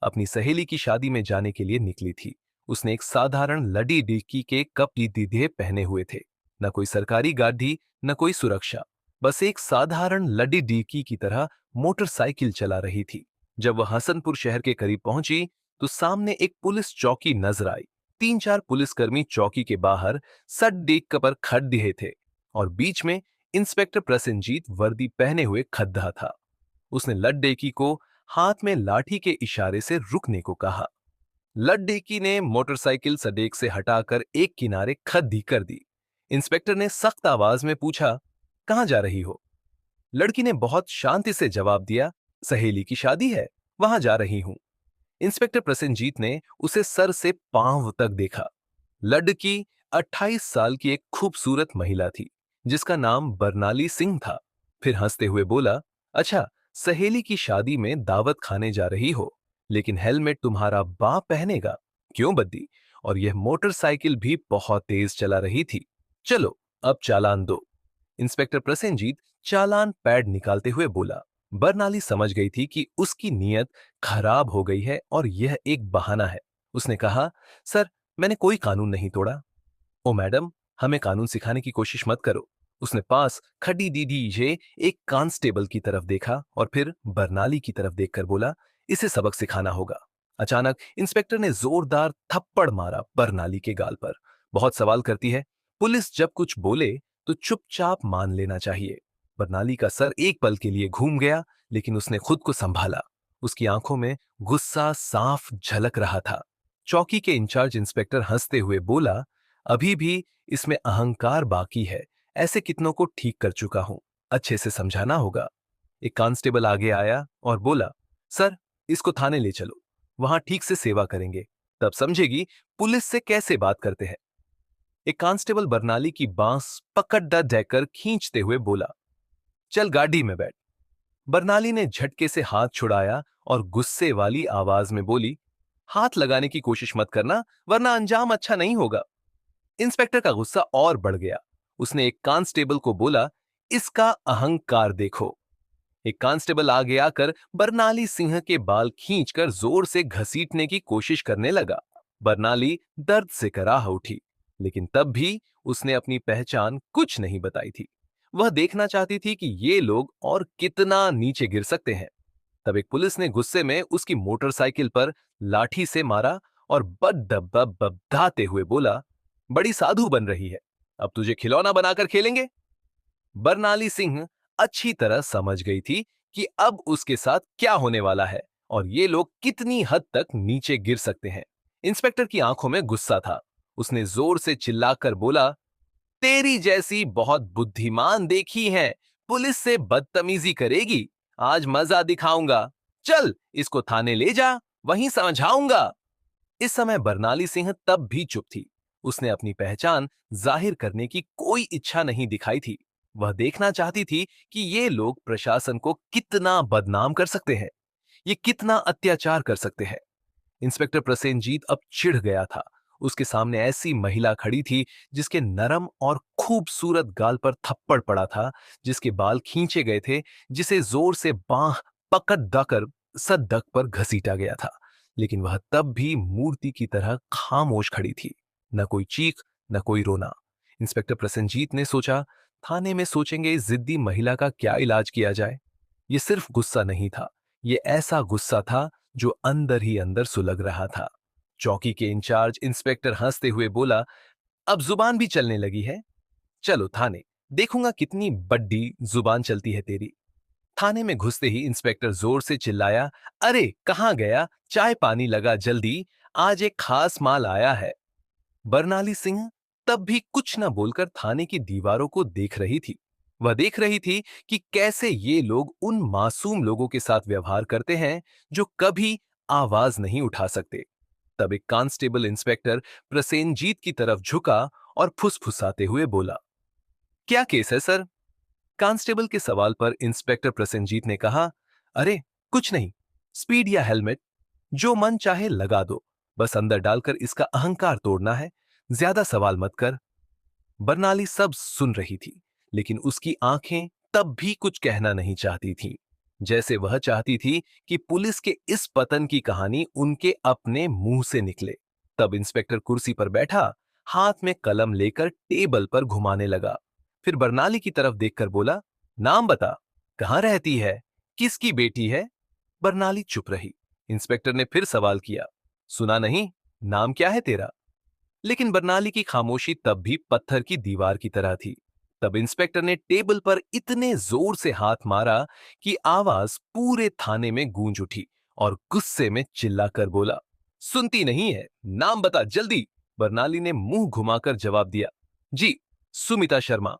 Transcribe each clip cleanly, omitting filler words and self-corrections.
अपनी सहेली की शादी में जाने के लिए निकली थी। उसने एक साधारण लड़ी डिक्की के कपड़े दीधे पहने हुए थे। न कोई सरकारी गाड़ी, न कोई सुरक्षा। बस एक साधारण लड़ी डिक्की की तरह मोटरसाइकिल चला रही थी। जब वह हसनपुर शहर के करीब पहुंची तो सामने एक पुलिस चौकी नजर आई। 3-4 पुलिसकर्मी चौकी के बाहर सट देख पर खड़े थे और बीच में इंस्पेक्टर प्रसेनजीत वर्दी पहने हुए खड़ा था। उसने लड्डेकी को हाथ में लाठी के इशारे से रुकने को कहा। लड्डेकी ने मोटरसाइकिल सड़क से हटाकर एक किनारे खड़ी कर दी। इंस्पेक्टर ने सख्त आवाज में पूछा, कहां जा रही हो? लड़की ने बहुत शांति से जवाब दिया, सहेली की शादी है, वहां जा रही हूं। इंस्पेक्टर प्रसेनजीत ने उसे सर से पांव तक देखा। लड़की 28 साल की एक खूबसूरत महिला थी जिसका नाम बरनाली सिंह था। फिर हंसते हुए बोला, अच्छा, सहेली की शादी में दावत खाने जा रही हो, लेकिन हेलमेट तुम्हारा बाप पहनेगा। क्यों बद्दी? और यह मोटरसाइकिल भी बहुत तेज चला रही थी। चलो अब चालान दो। इंस्पेक्टर प्रसेनजीत चालान पैड निकालते हुए बोला। बरनाली समझ गई थी कि उसकी नीयत खराब हो गई है और यह एक बहाना है। उसने कहा, सर, मैंने कोई कानून नहीं तोड़ा। ओ मैडम, हमें कानून सिखाने की कोशिश मत करो। उसने पास खड़ी दीदी एक कांस्टेबल की तरफ देखा और फिर बरनाली की तरफ देखकर बोला, इसे सबक सिखाना होगा। अचानक इंस्पेक्टर ने जोरदार थप्पड़ मारा बरनाली के गाल पर। बहुत सवाल करती है। पुलिस जब कुछ बोले तो चुपचाप मान लेना चाहिए। बरनाली का सर एक पल के लिए घूम गया, लेकिन उसने खुद को संभाला। उसकी आंखों में गुस्सा साफ झलक रहा था। चौकी के इंचार्ज इंस्पेक्टर हंसते हुए बोला, अभी भी इसमें अहंकार बाकी है। ऐसे कितनों को ठीक कर चुका हूं, अच्छे से समझाना होगा। एक कांस्टेबल आगे आया और बोला, सर, इसको थाने ले चलो, वहां ठीक से सेवा करेंगे, तब समझेगी पुलिस से कैसे बात करते हैं। एक कांस्टेबल बरनाली की बांस पकड़ देकर खींचते हुए बोला, चल गाड़ी में बैठ। बरनाली ने झटके से हाथ छुड़ाया और गुस्से वाली आवाज में बोली, हाथ लगाने की कोशिश मत करना, वरना अंजाम अच्छा नहीं होगा। इंस्पेक्टर का गुस्सा और बढ़ गया। उसने एक कांस्टेबल को बोला, इसका अहंकार देखो। एक कांस्टेबल आगे आकर बरनाली सिंह के बाल खींचकर जोर से घसीटने की कोशिश करने लगा। बरनाली दर्द से कराह उठी, लेकिन तब भी उसने अपनी पहचान कुछ नहीं बताई थी। वह देखना चाहती थी कि ये लोग और कितना नीचे गिर सकते हैं। तब एक पुलिस ने गुस्से में उसकी मोटरसाइकिल पर लाठी से मारा और बददबदबदाते हुए बोला, बड़ी साधु बन रही है, अब तुझे खिलौना बनाकर खेलेंगे। बरनाली सिंह अच्छी तरह समझ गई थी कि अब उसके साथ क्या होने वाला है और ये लोग कितनी हद तक नीचे गिर सकते हैं। इंस्पेक्टर की आंखों में गुस्सा था। उसने जोर से चिल्लाकर बोला, तेरी जैसी बहुत बुद्धिमान देखी है, पुलिस से बदतमीजी करेगी, आज मजा दिखाऊंगा। चल इसको थाने ले जा, वहीं समझाऊंगा। इस समय बरनाली सिंह तब भी चुप थी। उसने अपनी पहचान जाहिर करने की कोई इच्छा नहीं दिखाई थी। वह देखना चाहती थी कि ये लोग प्रशासन को कितना बदनाम कर सकते हैं, ये कितना अत्याचार कर सकते हैं। इंस्पेक्टर प्रसेनजीत अब चिढ़ गया था। उसके सामने ऐसी महिला खड़ी थी जिसके नरम और खूबसूरत गाल पर थप्पड़ पड़ा था, जिसके बाल खींचे गए थे, जिसे जोर से बांह पकड़ दकर सदक पर घसीटा गया था। लेकिन वह तब भी मूर्ति की तरह खामोश खड़ी थी। न कोई चीख, न कोई रोना। इंस्पेक्टर प्रसेनजीत ने सोचा, थाने में सोचेंगे इस जिद्दी महिला का क्या इलाज किया जाए। ये सिर्फ गुस्सा नहीं था, ये ऐसा गुस्सा था जो अंदर ही अंदर सुलग रहा था। चौकी के इंचार्ज इंस्पेक्टर हंसते हुए बोला, अब जुबान भी चलने लगी है, चलो थाने, देखूंगा कितनी बड्डी जुबान चलती है तेरी। थाने में घुसते ही इंस्पेक्टर जोर से चिल्लाया, अरे कहां गया, चाय पानी लगा जल्दी, आज एक खास माल आया है। बरनाली सिंह तब भी कुछ न बोलकर थाने की दीवारों को देख रही थी। वह देख रही थी कि कैसे ये लोग उन मासूम लोगों के साथ व्यवहार करते हैं जो कभी आवाज नहीं उठा सकते। तब एक कांस्टेबल इंस्पेक्टर प्रसेनजीत की तरफ झुका और फुसफुसाते हुए बोला, क्या केस है सर? कांस्टेबल के सवाल पर इंस्पेक्टर प्रसेनजीत ने कहा, अरे कुछ नहीं, स्पीड या हेलमेट, जो मन चाहे लगा दो, बस अंदर डालकर इसका अहंकार तोड़ना है, ज्यादा सवाल मत कर। बरनाली सब सुन रही थी, लेकिन उसकी आंखें तब भी कुछ कहना नहीं चाहती थीं। जैसे वह चाहती थी कि पुलिस के इस पतन की कहानी उनके अपने मुंह से निकले। तब इंस्पेक्टर कुर्सी पर बैठा, हाथ में कलम लेकर टेबल पर घुमाने लगा। फिर बरनाली की तरफ देखकर बोला, नाम बता, कहाँ रहती है, किसकी बेटी है? बरनाली चुप रही। इंस्पेक्टर ने फिर सवाल किया, सुना नहीं, नाम क्या है तेरा? लेकिन बरनाली की खामोशी तब भी पत्थर की दीवार की तरह थी। तब इंस्पेक्टर ने टेबल पर इतने जोर से हाथ मारा कि आवाज पूरे थाने में गूंज उठी और गुस्से में चिल्लाकर बोला, सुनती नहीं है, नाम बता जल्दी। बरनाली ने मुंह घुमाकर जवाब दिया, जी, सुमिता शर्मा।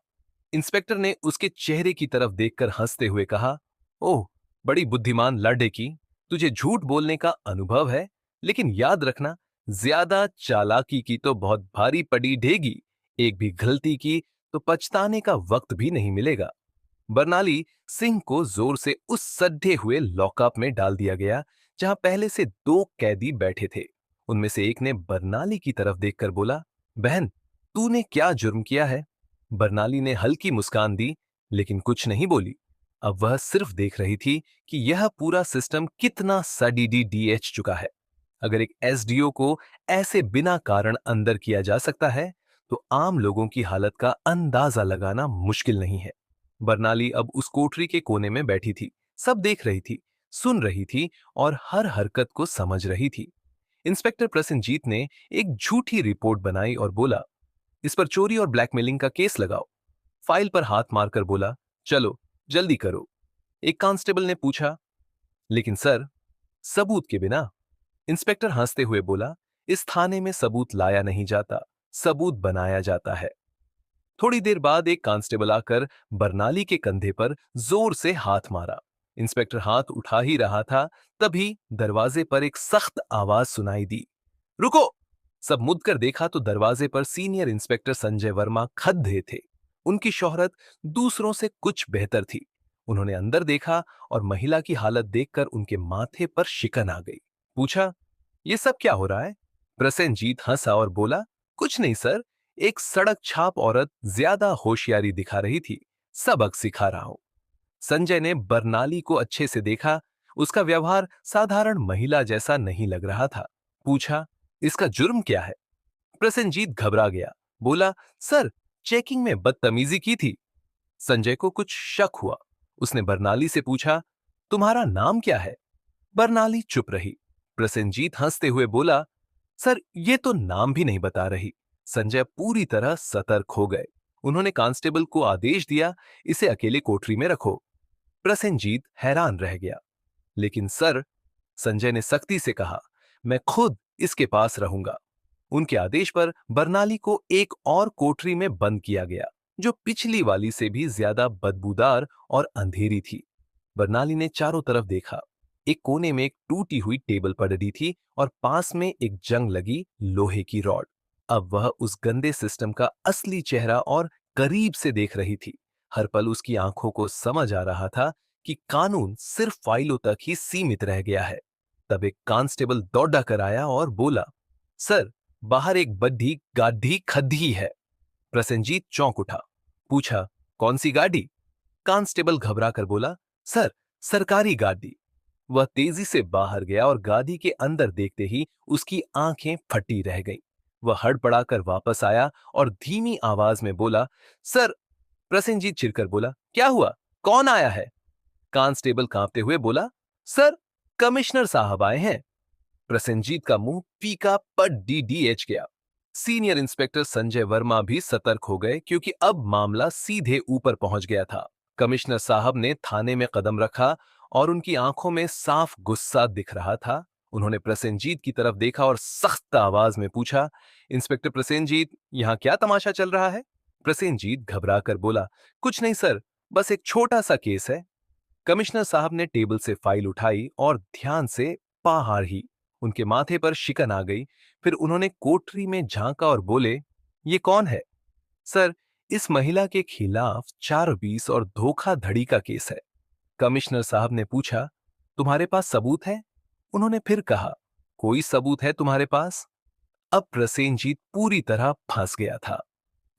इंस्पेक्टर ने उसके चेहरे की तरफ देखकर हंसते हुए कहा, ओह, बड़ी बुद्धिमान लड़के की, तुझे झूठ बोलने का अनुभव है, लेकिन याद रखना, ज्यादा चालाकी की तो बहुत भारी पड़ी ढेगी। एक भी गलती की तो पछताने का वक्त भी नहीं मिलेगा। बरनाली सिंह को जोर से उस सड्ढे हुए लॉकअप में डाल दिया गया, जहां पहले से दो कैदी बैठे थे। उनमें से एक ने बरनाली की तरफ देखकर बोला, बहन, तूने क्या जुर्म किया है? बरनाली ने हल्की मुस्कान दी, लेकिन कुछ नहीं बोली। अब वह सिर्फ देख रही थी कि यह पूरा सिस्टम कितना सडीडीएच चुका है। अगर एक एसडीओ को ऐसे बिना कारण अंदर किया जा सकता है, तो आम लोगों की हालत का अंदाजा लगाना मुश्किल नहीं है। बरनाली अब उस कोठरी के कोने में बैठी थी, सब देख रही थी, सुन रही थी और हर हरकत को समझ रही थी। इंस्पेक्टर प्रसेनजीत ने एक झूठी रिपोर्ट बनाई और बोला, इस पर चोरी और ब्लैकमेलिंग का केस लगाओ। फाइल पर हाथ मारकर बोला, चलो जल्दी करो। एक कांस्टेबल ने पूछा, लेकिन सर, सबूत के बिना? इंस्पेक्टर हंसते हुए बोला, इस थाने में सबूत लाया नहीं जाता, सबूत बनाया जाता है। थोड़ी देर बाद एक कांस्टेबल आकर बरनाली के कंधे पर जोर से हाथ मारा। इंस्पेक्टर हाथ उठा ही रहा था, तभी दरवाजे पर एक सख्त आवाज सुनाई दी, रुको। सब मुड़कर देखा तो दरवाजे पर सीनियर इंस्पेक्टर संजय वर्मा खड़े थे। उनकी शोहरत दूसरों से कुछ बेहतर थी। उन्होंने अंदर देखा और महिला की हालत देखकर उनके माथे पर शिकन आ गई। पूछा, ये सब क्या हो रहा है? प्रसेनजीत हंसा और बोला, कुछ नहीं सर, एक सड़क छाप औरत ज्यादा होशियारी दिखा रही थी, सबक सिखा रहा हूं। संजय ने बरनाली को अच्छे से देखा, उसका व्यवहार साधारण महिला जैसा नहीं लग रहा था। पूछा, इसका जुर्म क्या है? प्रसेनजीत घबरा गया, बोला, सर, चेकिंग में बदतमीजी की थी। संजय को कुछ शक हुआ। उसने बरनाली से पूछा, तुम्हारा नाम क्या है? बरनाली चुप रही। प्रसेनजीत हंसते हुए बोला, सर, ये तो नाम भी नहीं बता रही। संजय पूरी तरह सतर्क हो गए। उन्होंने कांस्टेबल को आदेश दिया, इसे अकेले कोठरी में रखो। प्रसेनजीत हैरान रह गया। लेकिन सर, संजय ने सख्ती से कहा, मैं खुद इसके पास रहूंगा। उनके आदेश पर बरनाली को एक और कोठरी में बंद किया गया, जो पिछली वाली से भी ज्यादा बदबूदार और अंधेरी थी। बरनाली ने चारों तरफ देखा। एक कोने में एक टूटी हुई टेबल पड़ी थी और पास में एक जंग लगी लोहे की रॉड। अब वह उस गंदे सिस्टम का असली चेहरा और करीब से देख रही थी। हर पल उसकी आंखों को समझ आ रहा था कि कानून सिर्फ फाइलों तक ही सीमित रह गया है। तब एक कांस्टेबल दौड़ा कर आया और बोला, सर, बाहर एक बड्ढी गाढ़ी खद्दी है। प्रसेनजीत चौंक उठा। पूछा, कौन सी गाड़ी? कांस्टेबल घबरा कर बोला, सर, सरकारी गाड़ी। वह तेजी से बाहर गया और गाड़ी के अंदर देखते ही उसकी आंखें फटी रह गईं। वह हड़बड़ाकर वापस आया और धीमी आवाज में बोला, सर। प्रसेनजीत चिढ़कर बोला, क्या हुआ, कौन आया है? कांस्टेबल कांपते हुए बोला, सर, कमिश्नर साहब आए हैं। प्रसेनजीत का मुंह फीका पर डीडीएच गया। सीनियर इंस्पेक्टर संजय वर्मा भी सतर्क हो गए, क्योंकि अब मामला सीधे ऊपर पहुंच गया था। कमिश्नर साहब ने थाने में कदम रखा और उनकी आंखों में साफ गुस्सा दिख रहा था। उन्होंने प्रसेनजीत की तरफ देखा और सख्त आवाज में पूछा, इंस्पेक्टर प्रसेनजीत, यहां क्या तमाशा चल रहा है? प्रसेनजीत घबरा कर बोला, कुछ नहीं सर, बस एक छोटा सा केस है। कमिश्नर साहब ने टेबल से फाइल उठाई और ध्यान से पढ़ा ही। उनके माथे पर शिकन आ गई। फिर उन्होंने कोठरी में झांका और बोले, ये कौन है? सर, इस महिला के खिलाफ 420 और धोखाधड़ी का केस है। कमिश्नर साहब ने पूछा, तुम्हारे पास सबूत है? उन्होंने फिर कहा, कोई सबूत है तुम्हारे पास? अब प्रसेनजीत पूरी तरह फंस गया था।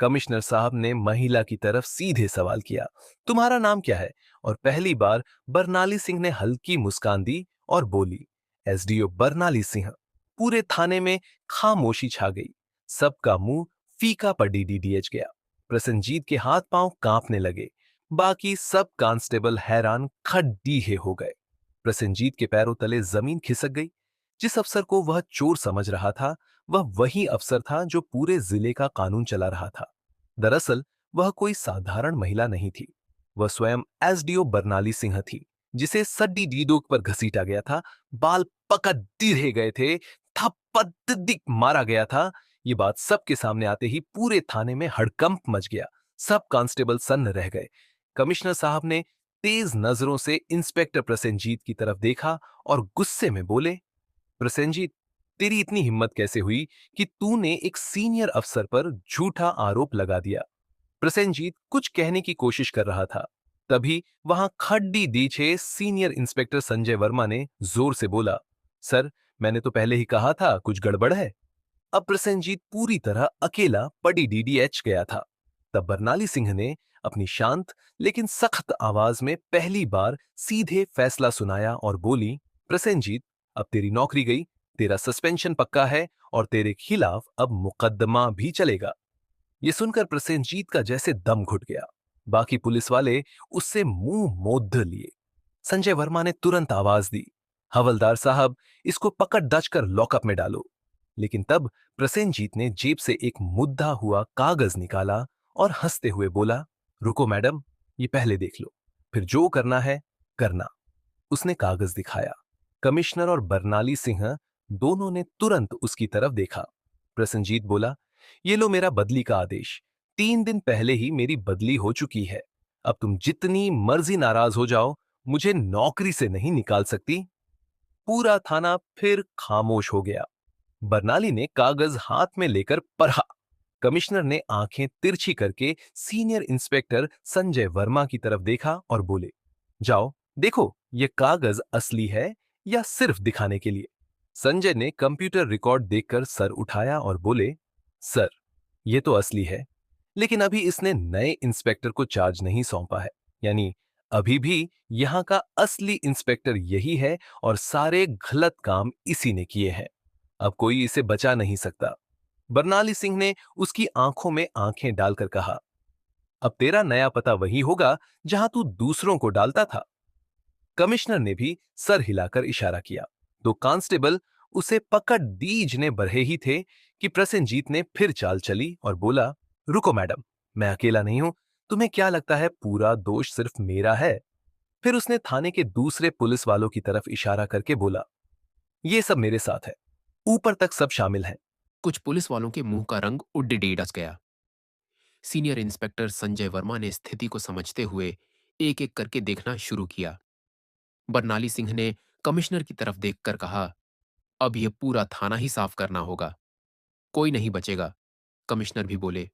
कमिश्नर साहब ने महिला की तरफ सीधे सवाल किया, तुम्हारा नाम क्या है? और पहली बार बरनाली सिंह ने हल्की मुस्कान दी और बोली, एसडीओ बरनाली सिंह। पूरे थाने में खामोशी छा गई। सबका मुंह फीका पर डीडीडीएच गया। प्रसन्नजीत के हाथ पांव कांपने लगे। बाकी सब कांस्टेबल हैरान खड्डीहे हो गए। प्रसन्नजीत के पैरों तले जमीन खिसक गई। जिस अफसर को वह चोर समझ रहा था, वह वही अफसर था जो पूरे जिले का कानून चला रहा था। दरअसल वह कोई साधारण महिला नहीं थी। वह स्वयं एसडीओ बरनाली सिंह थी, जिसे सड्डी डीडोक पर घसीटा गया था, बाल पकड़ रह गए थे, थप्पड़ मारा गया था। ये बात सबके सामने आते ही पूरे थाने में हड़कंप मच गया। सब कांस्टेबल सन्न रह गए। कमिश्नर साहब ने तेज नजरों से इंस्पेक्टर प्रसेनजीत की तरफ देखा और गुस्से में बोले, प्रसेनजीत, तेरी इतनी हिम्मत कैसे हुई कि तूने एक सीनियर अफसर पर झूठा आरोप लगा दिया? प्रसेनजीत कुछ कहने की कोशिश कर रहा था। तभी वहां खड्डी दीछे सीनियर इंस्पेक्टर संजय वर्मा ने जोर से बोला, सर, मैंने तो पहले ही कहा था कुछ गड़बड़ है। अब प्रसेनजीत पूरी तरह अकेला पड़ी डीडीएच गया था। तब बरनाली सिंह ने अपनी शांत लेकिन सख्त आवाज में पहली बार सीधे फैसला सुनाया और बोली, प्रसेनजीत, अब तेरी नौकरी गई, तेरा सस्पेंशन पक्का है और तेरे खिलाफ अब मुकदमा भी चलेगा। ये सुनकर प्रसेनजीत का जैसे दम घुट गया। बाकी पुलिस वाले उससे मुंह मोद लिए। संजय वर्मा ने तुरंत आवाज दी, हवलदार साहब, इसको पकड़ दच कर लॉकअप में डालो। लेकिन तब प्रसेनजीत ने जेब से एक मुद्दा हुआ कागज निकाला और हंसते हुए बोला, रुको मैडम, ये पहले देख लो, फिर जो करना है करना। उसने कागज दिखाया। कमिश्नर और बरनाली सिंह दोनों ने तुरंत उसकी तरफ देखा। प्रसेनजीत बोला, ये लो मेरा बदली का आदेश। 3 दिन पहले ही मेरी बदली हो चुकी है। अब तुम जितनी मर्जी नाराज हो जाओ, मुझे नौकरी से नहीं निकाल सकती। पूरा थाना फिर खामोश हो गया। बरनाली ने कागज हाथ में लेकर पढ़ा। कमिश्नर ने आंखें तिरछी करके सीनियर इंस्पेक्टर संजय वर्मा की तरफ देखा और बोले, जाओ देखो ये कागज असली है या सिर्फ दिखाने के लिए। संजय ने कंप्यूटर रिकॉर्ड देखकर सर उठाया और बोले, सर, ये तो असली है, लेकिन अभी इसने नए इंस्पेक्टर को चार्ज नहीं सौंपा है। यानी अभी भी यहां का असली इंस्पेक्टर यही है और सारे गलत काम इसी ने किए हैं। अब कोई इसे बचा नहीं सकता। बरनाली सिंह ने उसकी आंखों में आंखें डालकर कहा, अब तेरा नया पता वही होगा जहां तू दूसरों को डालता था। कमिश्नर ने भी सर हिलाकर इशारा किया। तो कांस्टेबल उसे पकड़ दीजने बढ़े ही थे कि प्रसेनजीत ने फिर चाल चली और बोला, रुको मैडम, मैं अकेला नहीं हूं। तुम्हें क्या लगता है पूरा दोष सिर्फ मेरा है? फिर उसने थाने के दूसरे पुलिस वालों की तरफ इशारा करके बोला, ये सब मेरे साथ है, ऊपर तक सब शामिल हैं। कुछ पुलिस वालों के मुंह का रंग उड्डीडस गया। सीनियर इंस्पेक्टर संजय वर्मा ने स्थिति को समझते हुए एक एक करके देखना शुरू किया। बरनाली सिंह ने कमिश्नर की तरफ देखकर कहा, अब यह पूरा थाना ही साफ करना होगा, कोई नहीं बचेगा। कमिश्नर भी बोले,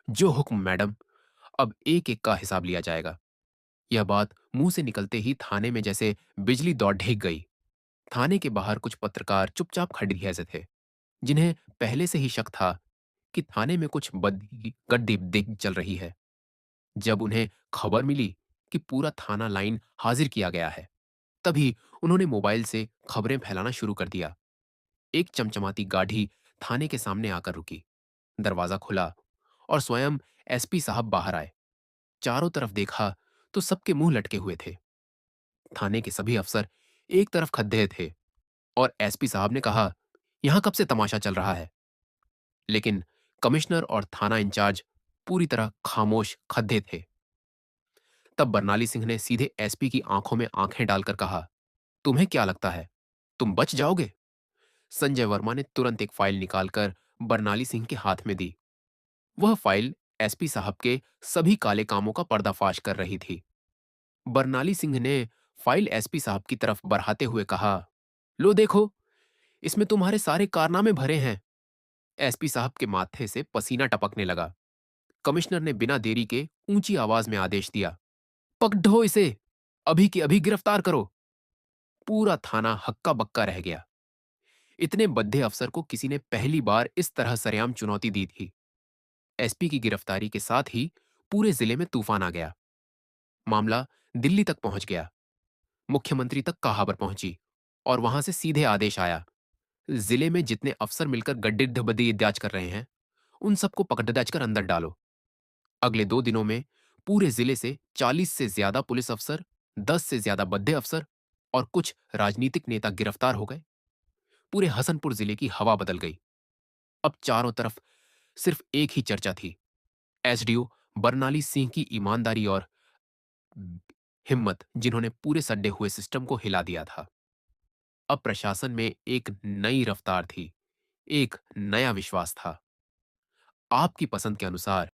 जो हुक्म मैडम, अब एक एक का हिसाब लिया जाएगा। यह बात मुंह से निकलते ही थाने में जैसे बिजली दौड़ ढेक गई। थाने के बाहर कुछ पत्रकार चुपचाप खड़े ऐसे थे, जिन्हें पहले से ही शक था कि थाने में कुछ बदी गड्डी दिख चल रही है। जब उन्हें खबर मिली कि पूरा थाना लाइन हाजिर किया गया है, तभी उन्होंने मोबाइल से खबरें फैलाना शुरू कर दिया। एक चमचमाती गाड़ी थाने के सामने आकर रुकी। दरवाजा खुला और स्वयं एसपी साहब बाहर आए। चारों तरफ देखा तो सबके मुंह लटके हुए थे। थाने के सभी अफसर एक तरफ खद्दे थे और एसपी साहब ने कहा, यहां कब से तमाशा चल रहा है? लेकिन कमिश्नर और थाना इंचार्ज पूरी तरह खामोश खद्दे थे। तब बरनाली सिंह ने सीधे एसपी की आंखों में आंखें डालकर कहा, तुम्हें क्या लगता है तुम बच जाओगे? संजय वर्मा ने तुरंत एक फाइल निकालकर बरनाली सिंह के हाथ में दी। वह फाइल एसपी साहब के सभी काले कामों का पर्दाफाश कर रही थी। बरनाली सिंह ने फाइल एसपी साहब की तरफ बढ़ाते हुए कहा, लो देखो, इसमें तुम्हारे सारे कारनामे भरे हैं। एसपी साहब के माथे से पसीना टपकने लगा। कमिश्नर ने बिना देरी के ऊंची आवाज में आदेश दिया, पकड़ो इसे, अभी की अभी गिरफ्तार करो। पूरा थाना हक्का बक्का रह गया। इतने बद्दे अफसर को किसी ने पहली बार इस तरह सरेआम चुनौती दी थी। एसपी की गिरफ्तारी के साथ ही पूरे जिले में तूफान आ गया। मामला दिल्ली तक पहुंच गया। मुख्यमंत्री तक कहाबर पहुंची और वहां से सीधे आदेश आया, जिले में जितने अफसर मिलकर गड्ढे जांच कर रहे हैं, उन सबको पकड़ दज कर अंदर डालो। अगले 2 दिनों में पूरे जिले से 40 से ज्यादा पुलिस अफसर, 10 से ज्यादा बद्दे अफसर और कुछ राजनीतिक नेता गिरफ्तार हो गए। पूरे हसनपुर जिले की हवा बदल गई। अब चारों तरफ सिर्फ एक ही चर्चा थी, एसडीओ बरनाली सिंह की ईमानदारी और हिम्मत, जिन्होंने पूरे सड्डे हुए सिस्टम को हिला दिया था। अब प्रशासन में एक नई रफ्तार थी, एक नया विश्वास था। आपकी पसंद के अनुसार